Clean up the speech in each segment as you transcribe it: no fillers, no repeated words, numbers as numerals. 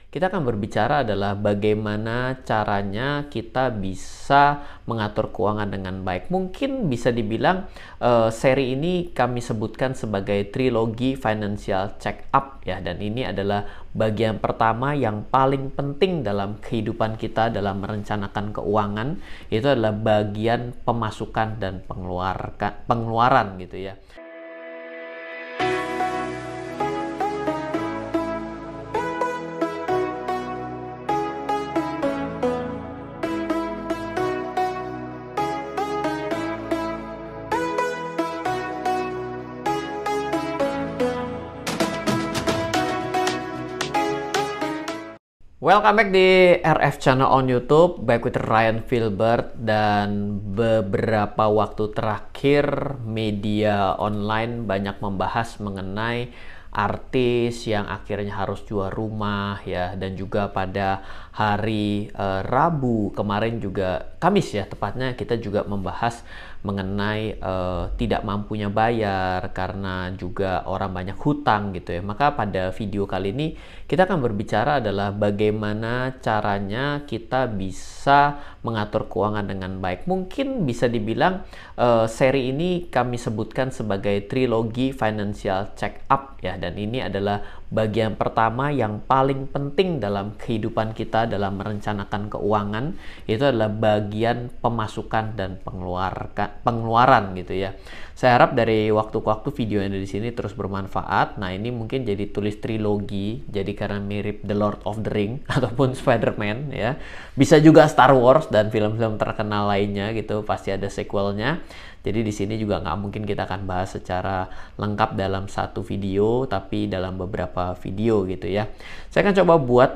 kita akan berbicara adalah bagaimana caranya kita bisa mengatur keuangan dengan baik. Mungkin bisa dibilang seri ini kami sebutkan sebagai trilogi financial check up ya, dan ini adalah bagian pertama yang paling penting dalam kehidupan kita dalam merencanakan keuangan. Itu adalah bagian pemasukan dan pengeluaran gitu ya. Welcome back di RF Channel on YouTube, back with Ryan Filbert. Dan beberapa waktu terakhir media online banyak membahas mengenai artis yang akhirnya harus jual rumah ya, dan juga pada hari Rabu kemarin juga, Kamis ya tepatnya, kita juga membahas mengenai tidak mampunya bayar karena juga orang banyak hutang gitu ya. Maka pada video kali ini kita akan berbicara adalah bagaimana caranya kita bisa mengatur keuangan dengan baik. Mungkin bisa dibilang seri ini kami sebutkan sebagai trilogi financial check up ya, dan ini adalah bagian pertama yang paling penting dalam kehidupan kita dalam merencanakan keuangan. Itu adalah bagian pemasukan dan pengeluaran gitu ya. Saya harap dari waktu ke waktu video yang ada di sini terus bermanfaat. Nah, ini mungkin jadi tulis trilogi, jadi karena mirip The Lord of the Ring ataupun Spider-Man ya. Bisa juga Star Wars dan film-film terkenal lainnya gitu, pasti ada sequelnya. Jadi di sini juga nggak mungkin kita akan bahas secara lengkap dalam satu video, tapi dalam beberapa video gitu ya. Saya akan coba buat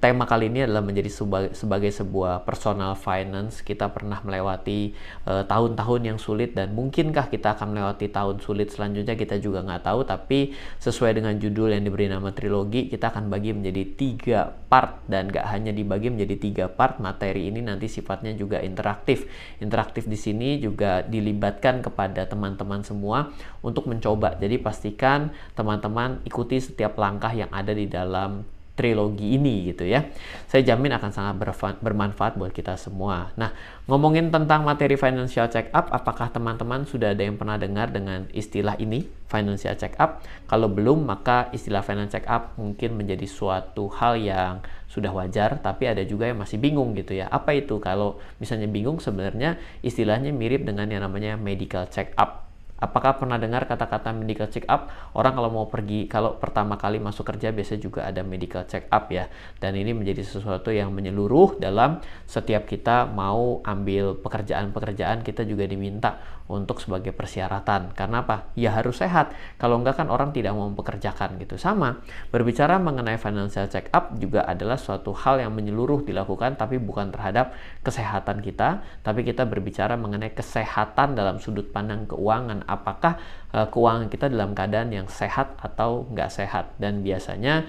tema kali ini adalah menjadi sebagai sebuah personal finance. Kita pernah melewati tahun-tahun yang sulit, dan mungkinkah kita akan melewati tahun sulit selanjutnya, kita juga nggak tahu. Tapi sesuai dengan judul yang diberi nama trilogi, kita akan bagi menjadi 3 part, dan nggak hanya dibagi menjadi 3 part. Materi ini nanti sifatnya juga interaktif. Interaktif di sini juga dilibatkan kepada teman-teman semua untuk mencoba. Jadi pastikan teman-teman ikuti setiap langkah yang ada di dalam trilogi ini gitu ya. Saya jamin akan sangat bermanfaat buat kita semua. Nah, ngomongin tentang materi financial check up, apakah teman-teman sudah ada yang pernah dengar dengan istilah ini, financial check up? Kalau belum, maka istilah financial check up mungkin menjadi suatu hal yang sudah wajar, tapi ada juga yang masih bingung gitu ya. Apa itu? Kalau misalnya bingung, sebenarnya istilahnya mirip dengan yang namanya medical check up. Apakah pernah dengar kata-kata medical check up? Orang kalau mau pergi, kalau pertama kali masuk kerja biasanya juga ada medical check up ya. Dan ini menjadi sesuatu yang menyeluruh dalam setiap kita mau ambil pekerjaan-pekerjaan, kita juga diminta untuk sebagai persyaratan. Karena apa? Ya harus sehat. Kalau enggak kan orang tidak mau mempekerjakan gitu. Sama, berbicara mengenai financial check up juga adalah suatu hal yang menyeluruh dilakukan, tapi bukan terhadap kesehatan kita, tapi kita berbicara mengenai kesehatan dalam sudut pandang keuangan. Apakah keuangan kita dalam keadaan yang sehat atau nggak sehat. Dan biasanya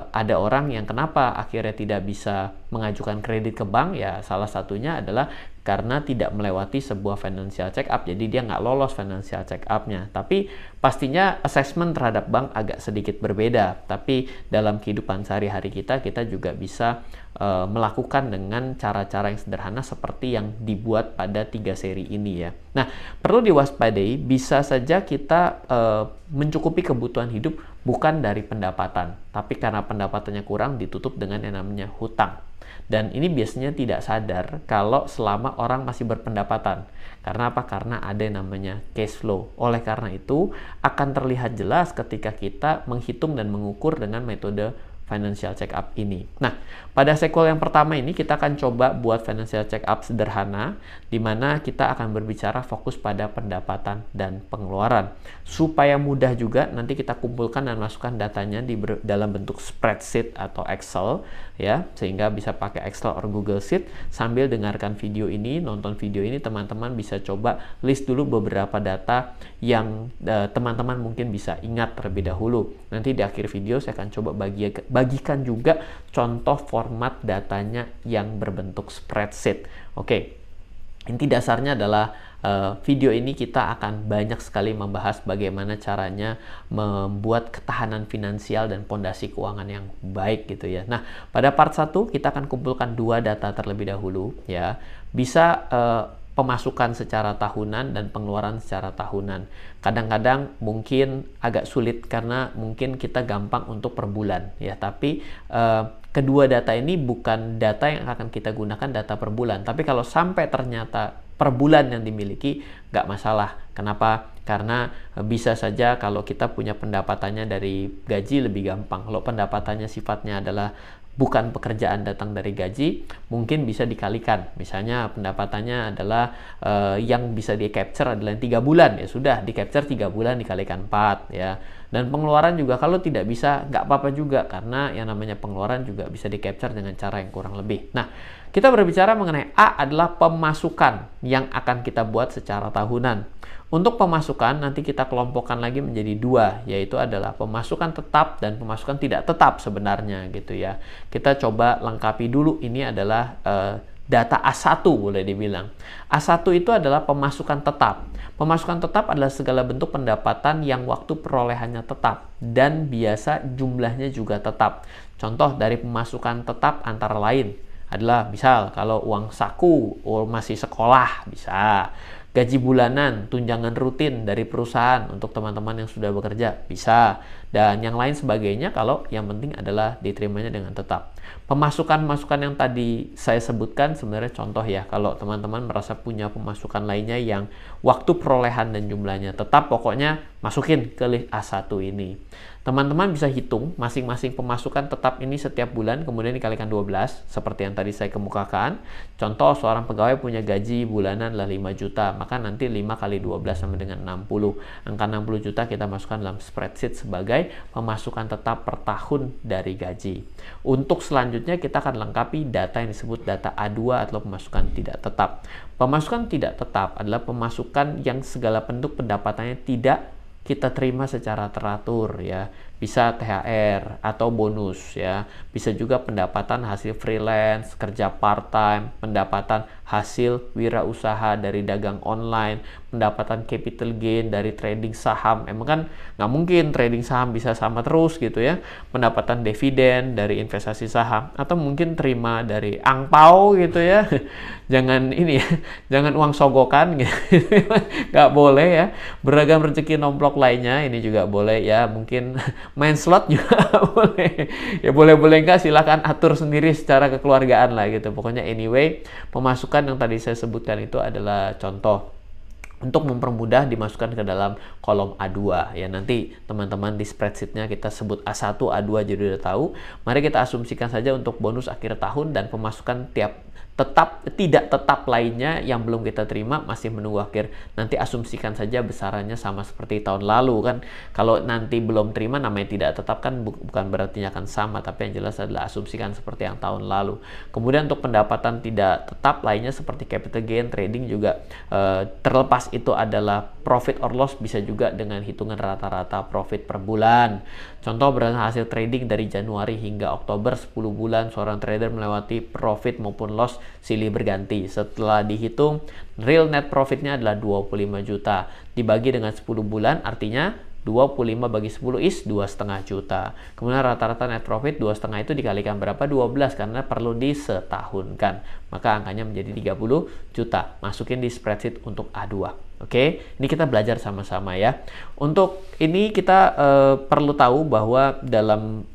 ada orang yang kenapa akhirnya tidak bisa mengajukan kredit ke bank, ya salah satunya adalah karena tidak melewati sebuah financial check up. Jadi dia nggak lolos financial check up-nya. Tapi pastinya assessment terhadap bank agak sedikit berbeda. Tapi dalam kehidupan sehari-hari kita juga bisa melakukan dengan cara-cara yang sederhana seperti yang dibuat pada 3 seri ini ya. Nah, perlu diwaspadai, bisa saja kita mencukupi kebutuhan hidup bukan dari pendapatan, tapi karena pendapatannya kurang ditutup dengan yang namanya hutang. Dan ini biasanya tidak sadar kalau selama orang masih berpendapatan. Karena apa? Karena ada yang namanya cash flow. Oleh karena itu, akan terlihat jelas ketika kita menghitung dan mengukur dengan metode financial check up ini. Nah, pada sequel yang pertama ini kita akan coba buat financial check up sederhana, di mana kita akan berbicara fokus pada pendapatan dan pengeluaran. Supaya mudah juga, nanti kita kumpulkan dan masukkan datanya dalam bentuk spreadsheet atau Excel, ya, sehingga bisa pakai Excel atau Google Sheet. Sambil dengarkan video ini, nonton video ini, teman-teman bisa coba list dulu beberapa data yang teman-teman mungkin bisa ingat terlebih dahulu. Nanti di akhir video saya akan coba bagikan juga contoh format datanya yang berbentuk spreadsheet. Oke. Inti dasarnya adalah video ini kita akan banyak sekali membahas bagaimana caranya membuat ketahanan finansial dan pondasi keuangan yang baik gitu ya. Nah, pada part 1 kita akan kumpulkan 2 data terlebih dahulu ya. Bisa pemasukan secara tahunan dan pengeluaran secara tahunan. Kadang-kadang mungkin agak sulit karena mungkin kita gampang untuk per bulan ya, tapi kedua data ini bukan data yang akan kita gunakan data per bulan, tapi kalau sampai ternyata per bulan yang dimiliki nggak masalah. Kenapa? Karena bisa saja kalau kita punya pendapatannya dari gaji lebih gampang. Kalau pendapatannya sifatnya adalah bukan pekerjaan datang dari gaji, mungkin bisa dikalikan. Misalnya pendapatannya adalah yang bisa di-capture adalah 3 bulan, ya sudah di-capture 3 bulan dikalikan 4 ya. Dan pengeluaran juga kalau tidak bisa, nggak apa-apa juga, karena yang namanya pengeluaran juga bisa di-capture dengan cara yang kurang lebih. Nah, kita berbicara mengenai A adalah pemasukan yang akan kita buat secara tahunan. Untuk pemasukan nanti kita kelompokkan lagi menjadi 2, yaitu adalah pemasukan tetap dan pemasukan tidak tetap sebenarnya gitu ya. Kita coba lengkapi dulu, ini adalah data A1 boleh dibilang. A1 itu adalah pemasukan tetap. Pemasukan tetap adalah segala bentuk pendapatan yang waktu perolehannya tetap dan biasa jumlahnya juga tetap. Contoh dari pemasukan tetap antara lain adalah misal kalau uang saku, masih sekolah bisa. Gaji bulanan, tunjangan rutin dari perusahaan untuk teman-teman yang sudah bekerja, bisa. Dan yang lain sebagainya kalau yang penting adalah diterimanya dengan tetap. Pemasukan-pemasukan yang tadi saya sebutkan sebenarnya contoh ya, kalau teman-teman merasa punya pemasukan lainnya yang waktu perolehan dan jumlahnya tetap, pokoknya masukin ke list A1 ini. Teman-teman bisa hitung masing-masing pemasukan tetap ini setiap bulan, kemudian dikalikan 12, seperti yang tadi saya kemukakan. Contoh, seorang pegawai punya gaji bulanan lah 5 juta, maka nanti 5 kali 12 sama dengan 60. Angka 60 juta kita masukkan dalam spreadsheet sebagai pemasukan tetap per tahun dari gaji. Untuk selanjutnya kita akan lengkapi data yang disebut data A2 atau pemasukan tidak tetap. Pemasukan tidak tetap adalah pemasukan yang segala bentuk pendapatannya tidak kita terima secara teratur ya. Bisa THR atau bonus ya. Bisa juga pendapatan hasil freelance, kerja part-time, pendapatan hasil wirausaha dari dagang online, pendapatan capital gain dari trading saham. Emang kan nggak mungkin trading saham bisa sama terus gitu ya. Pendapatan dividen dari investasi saham, atau mungkin terima dari angpau gitu ya. Jangan ini ya, jangan uang sogokan gitu. Nggak boleh ya. Beragam rezeki nomplok lainnya ini juga boleh ya. Mungkin main slot juga boleh. Ya boleh-boleh nggak, silahkan atur sendiri secara kekeluargaan lah gitu. Pokoknya anyway, pemasukan yang tadi saya sebutkan itu adalah contoh. Untuk mempermudah dimasukkan ke dalam kolom A2 ya. Nanti teman-teman di spreadsheetnya kita sebut A1, A2 jadi udah tahu. Mari kita asumsikan saja untuk bonus akhir tahun dan pemasukan tetap tidak tetap lainnya yang belum kita terima masih menunggu akhir. Nanti asumsikan saja besarannya sama seperti tahun lalu kan. Kalau nanti belum terima namanya tidak tetap kan bukan berarti akan sama, tapi yang jelas adalah asumsikan seperti yang tahun lalu. Kemudian untuk pendapatan tidak tetap lainnya seperti capital gain, trading juga terlepas itu adalah profit or loss, bisa juga dengan hitungan rata-rata profit per bulan. Contoh berdasarkan hasil trading dari Januari hingga Oktober 10 bulan seorang trader melewati profit maupun loss silih berganti. Setelah dihitung, real net profitnya adalah 25 juta. Dibagi dengan 10 bulan artinya 25 bagi 10 is 2,5 juta. Kemudian rata-rata net profit 2,5 itu dikalikan berapa? 12 karena perlu disetahunkan. Maka angkanya menjadi 30 juta. Masukin di spreadsheet untuk A2. Oke, ini kita belajar sama-sama ya. Untuk ini kita perlu tahu bahwa dalam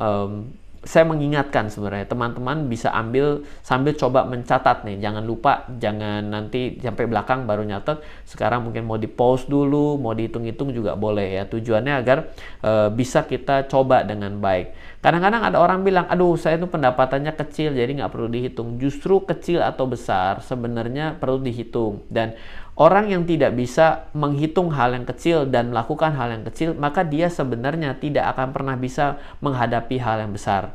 saya mengingatkan sebenarnya teman-teman bisa sambil coba mencatat nih. Jangan lupa, jangan nanti sampai belakang baru nyatet. Sekarang mungkin mau di-pause dulu, mau dihitung-hitung juga boleh ya. Tujuannya agar bisa kita coba dengan baik. Kadang-kadang ada orang bilang, aduh saya itu pendapatannya kecil jadi nggak perlu dihitung. Justru kecil atau besar sebenarnya perlu dihitung. Dan orang yang tidak bisa menghitung hal yang kecil dan melakukan hal yang kecil, maka dia sebenarnya tidak akan pernah bisa menghadapi hal yang besar.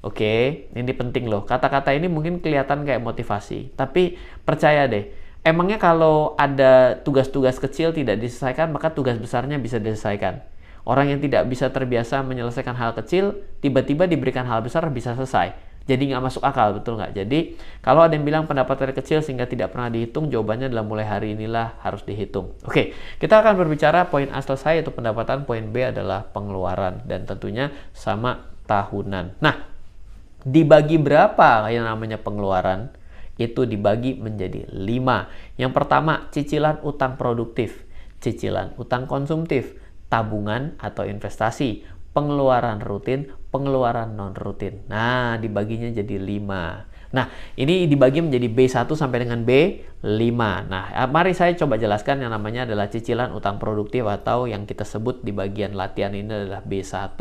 Oke, ini penting loh. Kata-kata ini mungkin kelihatan kayak motivasi, tapi percaya deh, emangnya kalau ada tugas-tugas kecil tidak diselesaikan, maka tugas besarnya bisa diselesaikan. Orang yang tidak bisa terbiasa menyelesaikan hal kecil, tiba-tiba diberikan hal besar bisa selesai. Jadi nggak masuk akal, betul nggak? Jadi kalau ada yang bilang pendapatannya kecil sehingga tidak pernah dihitung, jawabannya adalah mulai hari inilah harus dihitung. Oke, kita akan berbicara poin A selesai, yaitu pendapatan. Poin B adalah pengeluaran, dan tentunya sama tahunan. Nah, dibagi berapa yang namanya pengeluaran? Itu dibagi menjadi 5. Yang pertama, cicilan utang produktif, cicilan utang konsumtif, tabungan atau investasi, pengeluaran rutin, pengeluaran non-rutin. Nah, dibaginya jadi 5. Nah, ini dibagi menjadi B1 sampai dengan B5. Nah, mari saya coba jelaskan yang namanya adalah cicilan utang produktif, atau yang kita sebut di bagian latihan ini adalah B1.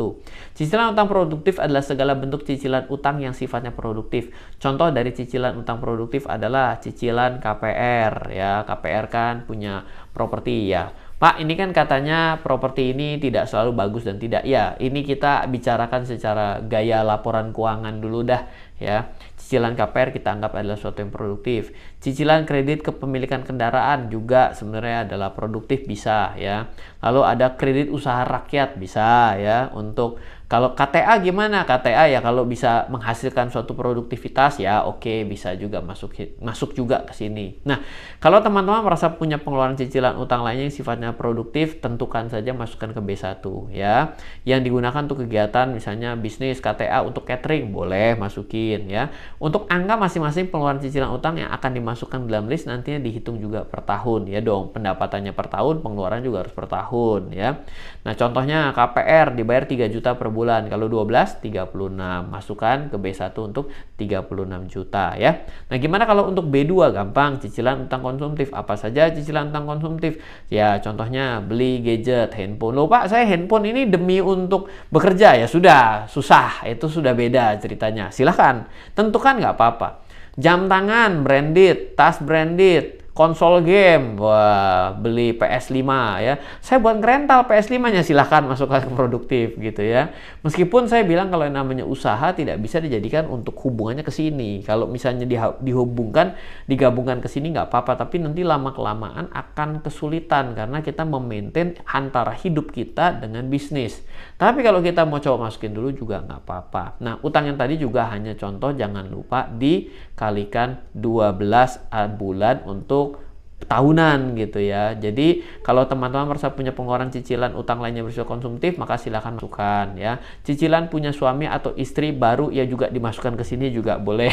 Cicilan utang produktif adalah segala bentuk cicilan utang yang sifatnya produktif. Contoh dari cicilan utang produktif adalah cicilan KPR, ya. KPR kan punya properti, ya. Pak, ini kan katanya properti ini tidak selalu bagus dan tidak. Ya, ini kita bicarakan secara gaya laporan keuangan dulu dah, ya. Cicilan KPR kita anggap adalah suatu yang produktif. Cicilan kredit kepemilikan kendaraan juga sebenarnya adalah produktif, bisa, ya. Lalu ada kredit usaha rakyat, bisa, ya. Untuk kalau KTA gimana? KTA ya kalau bisa menghasilkan suatu produktivitas, ya oke, bisa juga masuk juga ke sini. Nah, kalau teman-teman merasa punya pengeluaran cicilan utang lainnya yang sifatnya produktif, tentukan saja, masukkan ke B1, ya. Yang digunakan untuk kegiatan misalnya bisnis, KTA untuk catering, boleh masukin, ya. Untuk angka masing-masing pengeluaran cicilan utang yang akan dimasukkan dalam list nantinya dihitung juga per tahun, ya dong. Pendapatannya per tahun, pengeluaran juga harus per tahun, ya. Nah, contohnya KPR dibayar 3 juta per bulan. Kalau 12, 36. Masukkan ke B1 untuk 36 juta, ya. Nah, gimana kalau untuk B2? Gampang, cicilan utang konsumtif. Apa saja cicilan utang konsumtif? Ya, contohnya beli gadget, handphone. Loh, Pak, saya handphone ini demi untuk bekerja. Ya sudah, susah. Itu sudah beda ceritanya. Silahkan, tentukan, nggak apa-apa. Jam tangan branded, tas branded, konsol game, wah, beli PS5, ya. Saya buat ngerental PS5-nya, silahkan masukkan ke produktif, gitu, ya. Meskipun saya bilang kalau yang namanya usaha tidak bisa dijadikan untuk hubungannya ke sini. Kalau misalnya digabungkan ke sini nggak apa-apa, tapi nanti lama-kelamaan akan kesulitan karena kita memaintain antara hidup kita dengan bisnis. Tapi kalau kita mau coba masukin dulu juga nggak apa-apa. Nah, utang yang tadi juga hanya contoh, jangan lupa dikalikan 12 bulan untuk tahunan, gitu, ya. Jadi kalau teman-teman merasa punya pengeluaran cicilan utang lainnya bersifat konsumtif, maka silakan masukkan, ya. Cicilan punya suami atau istri baru, ya juga dimasukkan ke sini juga boleh.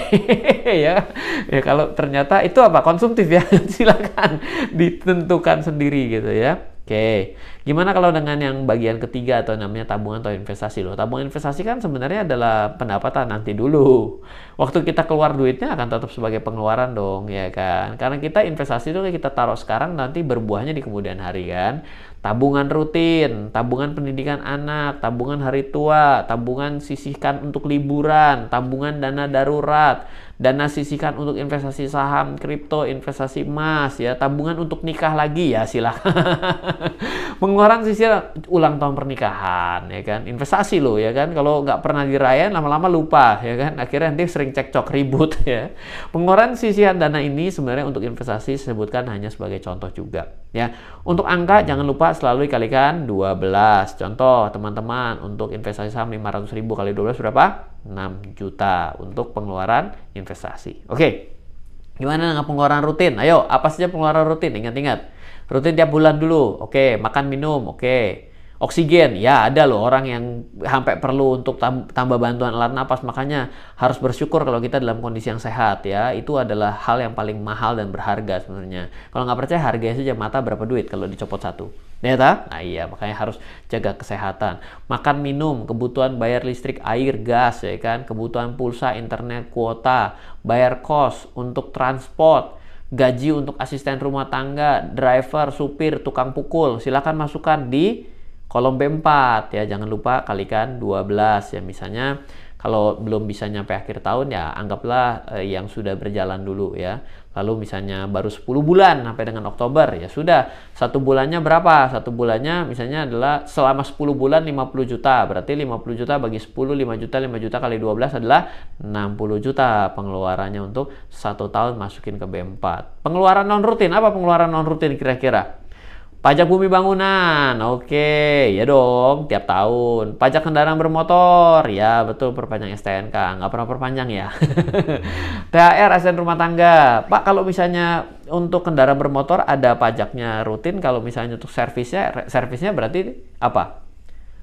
Ya. Ya, kalau ternyata itu apa? Konsumtif, ya. Silakan ditentukan sendiri, gitu, ya. Oke, gimana kalau dengan yang bagian ketiga atau namanya tabungan atau investasi? Loh, tabungan investasi kan sebenarnya adalah pendapatan nanti dulu. Waktu kita keluar duitnya akan tetap sebagai pengeluaran dong, ya kan? Karena kita investasi itu kita taruh sekarang, nanti berbuahnya di kemudian hari, kan? Tabungan rutin, tabungan pendidikan anak, tabungan hari tua, tabungan sisihkan untuk liburan, tabungan dana darurat, dana sisihkan untuk investasi saham, kripto, investasi emas, ya, tabungan untuk nikah lagi, ya silahkan. Pengeluaran sisir ulang tahun pernikahan, ya kan, investasi loh, ya kan. Kalau nggak pernah dirayain lama-lama lupa, ya kan, akhirnya nanti sering cekcok ribut, ya. Pengeluaran sisihan dana ini sebenarnya untuk investasi sebutkan hanya sebagai contoh juga, ya. Untuk angka jangan lupa selalu dikalikan 12. Contoh teman-teman, untuk investasi saham 500.000 kali 12 berapa? 6 juta untuk pengeluaran investasi. Oke, gimana dengan pengeluaran rutin? Ayo, apa saja pengeluaran rutin? Ingat-ingat, rutin tiap bulan dulu. Oke, makan minum. Oke, oksigen, ya ada loh orang yang sampai perlu untuk tambah bantuan alat napas, makanya harus bersyukur kalau kita dalam kondisi yang sehat, ya. Itu adalah hal yang paling mahal dan berharga sebenarnya. Kalau nggak percaya, harganya saja mata berapa duit kalau dicopot satu. Ya, nah iya, makanya harus jaga kesehatan. Makan minum, kebutuhan bayar listrik, air, gas, ya kan, kebutuhan pulsa, internet, kuota, bayar kos, untuk transport, gaji untuk asisten rumah tangga, driver, supir, tukang pukul, silakan masukkan di kolom B4, ya. Jangan lupa kalikan 12, ya. Misalnya kalau belum bisa nyampe akhir tahun, ya anggaplah yang sudah berjalan dulu, ya. Lalu misalnya baru 10 bulan sampai dengan Oktober, ya sudah. Satu bulannya berapa? Satu bulannya misalnya adalah selama 10 bulan 50 juta. Berarti 50 juta bagi 10, 5 juta, 5 juta kali 12 adalah 60 juta pengeluarannya untuk 1 tahun, masukin ke B4. Pengeluaran non-rutin, apa pengeluaran non-rutin kira-kira? Pajak bumi bangunan, oke, ya dong, tiap tahun. Pajak kendaraan bermotor, ya betul, perpanjang STNK, nggak pernah perpanjang ya. THR ASN rumah tangga, Pak, kalau misalnya untuk kendaraan bermotor ada pajaknya rutin, kalau misalnya untuk servisnya berarti apa?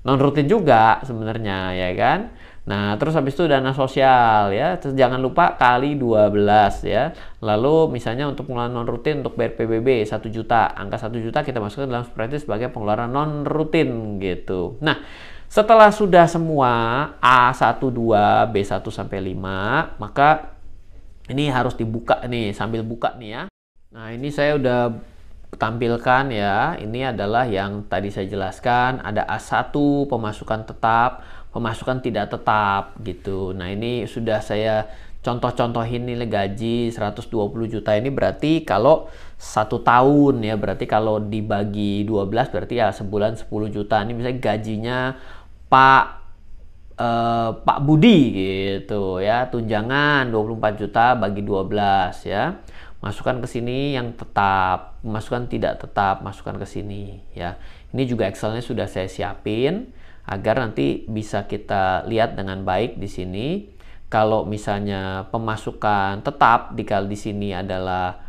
Non rutin juga sebenarnya, ya kan? Nah, terus habis itu dana sosial ya. Terus jangan lupa kali 12 ya. Lalu misalnya untuk pengeluaran non rutin untuk bayar PBB 1 juta. Angka 1 juta kita masukkan dalam spreadsheet sebagai pengeluaran non rutin gitu. Nah, setelah sudah semua A1 2, B1 sampai 5, maka ini harus dibuka nih, sambil buka nih ya. Nah, ini saya udah tampilkan ya. Ini adalah yang tadi saya jelaskan, ada A1 pemasukan tetap, pemasukan tidak tetap gitu. Nah, ini sudah saya contoh-contohin nilai gaji 120 juta ini berarti kalau 1 tahun ya, berarti kalau dibagi 12 berarti ya sebulan 10 juta. Ini misalnya gajinya Pak Budi gitu ya, tunjangan 24 juta bagi 12 ya. Masukkan ke sini yang tetap, masukkan tidak tetap, masukkan ke sini ya. Ini juga Excelnya sudah saya siapin agar nanti bisa kita lihat dengan baik di sini. Kalau misalnya pemasukan tetap dikali di sini adalah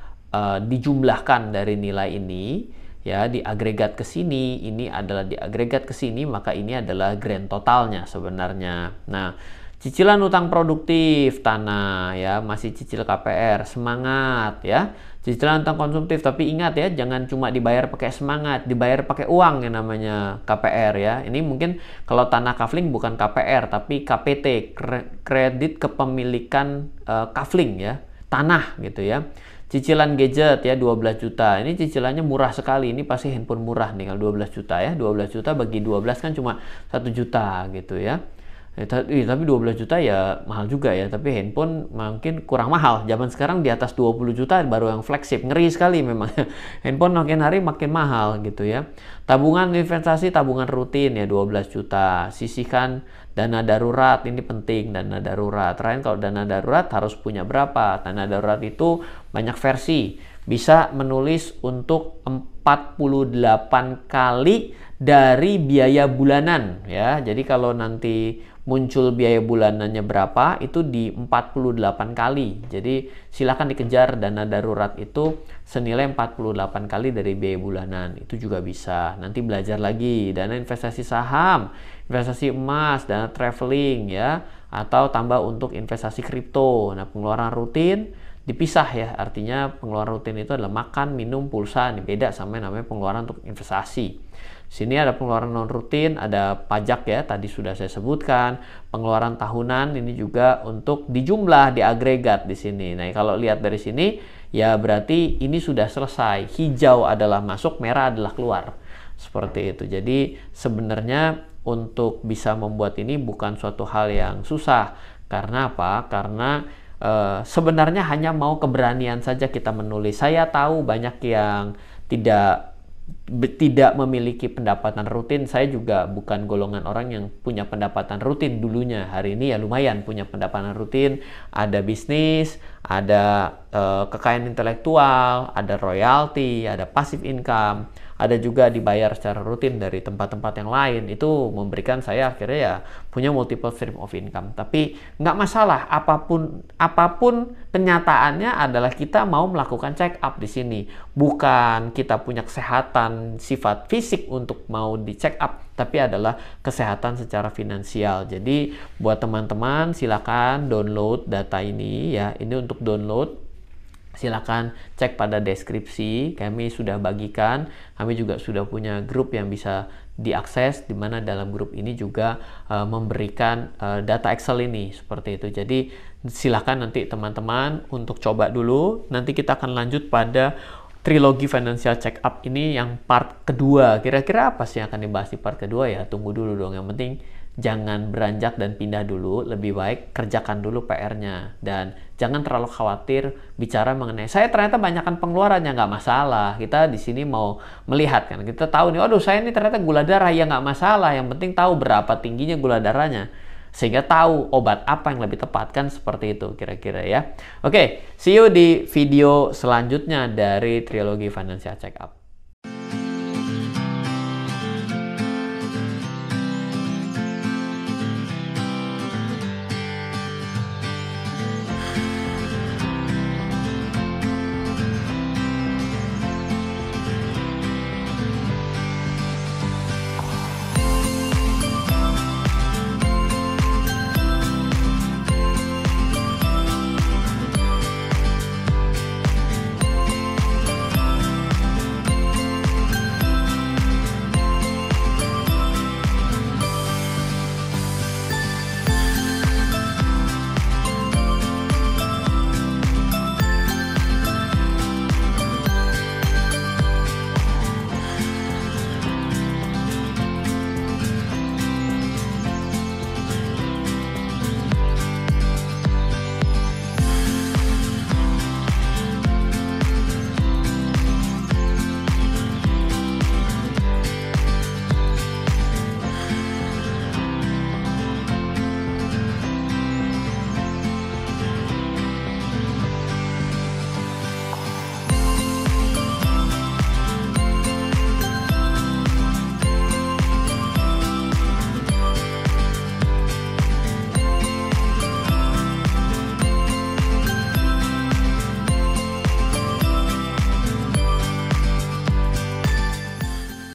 dijumlahkan dari nilai ini ya, diagregat ke sini, ini adalah diagregat ke sini, maka ini adalah grand totalnya sebenarnya. Nah, cicilan utang produktif tanah ya, masih cicil KPR, semangat ya. Cicilan utang konsumtif, tapi ingat ya, jangan cuma dibayar pakai semangat, dibayar pakai uang yang namanya KPR ya. Ini mungkin kalau tanah kafling bukan KPR tapi KPT, kredit kepemilikan kafling ya, tanah gitu ya. Cicilan gadget ya 12 juta. Ini cicilannya murah sekali. Ini pasti handphone murah nih kalau 12 juta ya. 12 juta bagi 12 kan cuma 1 juta gitu ya. Tapi 12 juta ya mahal juga ya, tapi handphone mungkin kurang mahal. Zaman sekarang di atas 20 juta baru yang flagship. Ngeri sekali memang. Handphone makin hari makin mahal gitu ya. Tabungan investasi, tabungan rutin ya 12 juta. Sisihkan dana darurat, ini penting, dana darurat. Terakhir kalau dana darurat harus punya berapa? Dana darurat itu banyak versi. Bisa menulis untuk 48 kali dari biaya bulanan ya. Jadi kalau nanti muncul biaya bulanannya berapa, itu di 48 kali. Jadi silakan dikejar dana darurat itu senilai 48 kali dari biaya bulanan. Itu juga bisa. Nanti belajar lagi dana investasi saham, investasi emas, dana traveling ya, atau tambah untuk investasi kripto. Nah, pengeluaran rutin dipisah ya, artinya pengeluaran rutin itu adalah makan, minum, pulsa. Ini beda sama yang namanya pengeluaran untuk investasi. Sini ada pengeluaran non rutin, ada pajak ya, tadi sudah saya sebutkan. Pengeluaran tahunan ini juga untuk dijumlah, diagregat di sini. Nah, kalau lihat dari sini ya berarti ini sudah selesai. Hijau adalah masuk, merah adalah keluar. Seperti itu. Jadi sebenarnya untuk bisa membuat ini bukan suatu hal yang susah. Karena apa? Karena sebenarnya hanya mau keberanian saja kita menulis. Saya tahu banyak yang tidak memiliki pendapatan rutin. Saya juga bukan golongan orang yang punya pendapatan rutin dulunya. Hari ini ya lumayan punya pendapatan rutin, ada bisnis, ada kekayaan intelektual, ada royalti, ada passive income, ada juga dibayar secara rutin dari tempat-tempat yang lain. Itu memberikan saya akhirnya ya punya multiple stream of income. Tapi nggak masalah, apapun kenyataannya adalah kita mau melakukan check up di sini. Bukan kita punya kesehatan sifat fisik untuk mau di check up, tapi adalah kesehatan secara finansial. Jadi buat teman-teman silakan download data ini ya. Ini untuk download silakan cek pada deskripsi, kami sudah bagikan. Kami juga sudah punya grup yang bisa diakses, di mana dalam grup ini juga memberikan data Excel ini seperti itu. Jadi silakan nanti teman-teman untuk coba dulu. Nanti kita akan lanjut pada trilogi financial check up ini yang part kedua. Kira-kira apa sih yang akan dibahas di part kedua ya? Tunggu dulu dong. Yang penting jangan beranjak dan pindah dulu, lebih baik kerjakan dulu PR-nya dan jangan terlalu khawatir bicara mengenai saya ternyata banyakkan pengeluarannya. Nggak masalah, kita di sini mau melihat kan, kita tahu nih, waduh saya ini ternyata gula darah, ya nggak masalah, yang penting tahu berapa tingginya gula darahnya sehingga tahu obat apa yang lebih tepat, kan seperti itu kira-kira ya. Oke, see you di video selanjutnya dari trilogi financial check up.